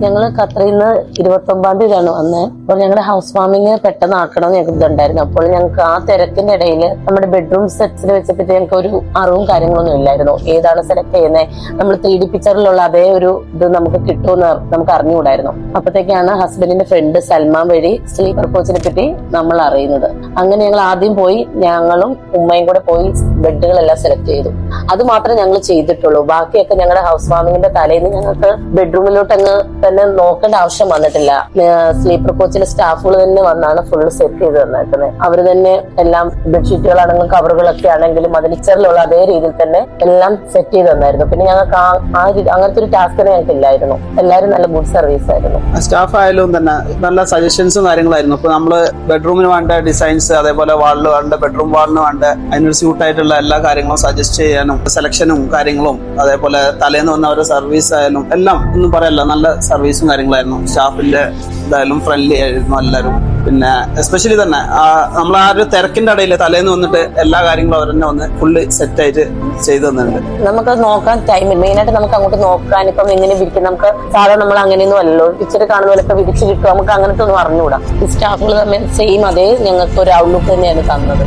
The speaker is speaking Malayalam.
ഞങ്ങള് ഖത്തറിൽ നിന്ന് 29-ാം തീയതിയാണ് വന്നത്. അപ്പോൾ ഞങ്ങളുടെ ഹൗസ് വാമിങ് പെട്ടെന്ന് ആക്കണം ഞങ്ങൾക്ക് ഇതുണ്ടായിരുന്നു. അപ്പോൾ ഞങ്ങൾക്ക് ആ തിരക്കിന്റെ ഇടയിൽ നമ്മുടെ ബെഡ്റൂം സെറ്റ്സിൽ വെച്ചപ്പോഴത്തെ ഞങ്ങൾക്ക് ഒരു അറിവും കാര്യങ്ങളൊന്നും ഇല്ലായിരുന്നു. ഏതാണ് സെലക്ട് ചെയ്യുന്നത്, നമ്മൾ 3D പിക്ചറിലുള്ള അതേ ഒരു ഇത് നമുക്ക് കിട്ടുമെന്ന് നമുക്ക് അറിഞ്ഞുകൂടായിരുന്നു. അപ്പോഴത്തേക്കാണ് ഹസ്ബൻഡിന്റെ ഫ്രണ്ട് സൽമാൻ വഴി സ്ലീപ്പർ കോച്ചിനെ പറ്റി നമ്മൾ അറിയുന്നത്. അങ്ങനെ ഞങ്ങൾ ആദ്യം പോയി, ഞങ്ങളും ഉമ്മയും കൂടെ പോയി ബെഡുകളെല്ലാം സെലക്ട് ചെയ്തു. അത് മാത്രമേ ഞങ്ങൾ ചെയ്തിട്ടുള്ളൂ. ബാക്കിയൊക്കെ ഞങ്ങളുടെ ഹൗസ് വാമിങ്ങിന്റെ തലേന്ന് ഞങ്ങൾക്ക് ബെഡ്റൂമിലോട്ട് അങ്ങ് തന്നെ നോക്കേണ്ട ആവശ്യം വന്നിട്ടില്ല. സ്ലീപ്പർ കോച്ചിലെ സ്റ്റാഫുകൾ തന്നെ വന്നാണ് ഫുള്ള് സെറ്റ് ചെയ്ത് തന്നേക്കുന്നത്. അവര് തന്നെ എല്ലാം ബെഡ്ഷീറ്റുകളാണെങ്കിലും കവറുകളൊക്കെ ആണെങ്കിലും അതിന് പിക്ചറിലുള്ള അതേ രീതിയിൽ തന്നെ എല്ലാം സെറ്റ് ചെയ്ത് തന്നായിരുന്നു. പിന്നെ ഞങ്ങൾക്ക് അങ്ങനത്തെ ഒരു ടാസ്ക് തന്നെ ഞങ്ങൾക്ക് ഇല്ലായിരുന്നു. എല്ലാവരും നല്ല ഗുഡ് സർവീസ് ആയിരുന്നു. സ്റ്റാഫ് ആയാലും തന്നെ നല്ല സജഷൻസും കാര്യങ്ങളായിരുന്നു. ഇപ്പൊ നമ്മള് ബെഡ്റൂമിന് വേണ്ട ഡിസൈൻസ്, അതേപോലെ വാളിന് വേണ്ട ബെഡ്റൂം വാളിന് വേണ്ട അതിനൊരു സ്യൂട്ട് ആയിട്ടുള്ള എല്ലാ കാര്യങ്ങളും സജസ്റ്റ് ചെയ്യാനും സെലക്ഷനും കാര്യങ്ങളും, അതേപോലെ തലേന്ന് വന്ന അവരുടെ സർവീസ് ആയാലും എല്ലാം ഒന്നും പറയല്ല, നല്ല സർവീസും കാര്യങ്ങളായിരുന്നു. സ്റ്റാഫിന്റെ ഇതായാലും ഫ്രണ്ട്ലി ആയിരുന്നു എല്ലാവരും. പിന്നെ എസ്പെഷ്യലി തന്നെ നമ്മൾ ആ ഒരു തിരക്കിന്റെ ഇടയിൽ തലേന്ന് വന്നിട്ട് എല്ലാ കാര്യങ്ങളും അവർ തന്നെ വന്ന് ഫുള്ള് സെറ്റ് ആയിട്ട് ചെയ്തു തന്നിട്ടുണ്ട്. നമുക്ക് നോക്കാൻ ടൈം മെയിനായിട്ട് നമുക്ക് അങ്ങോട്ട് നോക്കാൻ ഇപ്പം എങ്ങനെ വിരിക്കും, നമുക്ക് സാധാരണ നമ്മൾ അങ്ങനെയൊന്നും അല്ലല്ലോ, പിക്ചർ കാണുന്ന പോലെ ഇപ്പൊ വിരിച്ച് കിട്ടും, നമുക്ക് അങ്ങനത്തെ ഒന്നും അറിഞ്ഞുകൂടാ. ഈ സ്റ്റാഫുകൾ തമ്മിൽ സെയിം അതേ ഞങ്ങൾക്ക് ഒരു ഔട്ട്ലുക്ക് തന്നെയാണ് തന്നത്.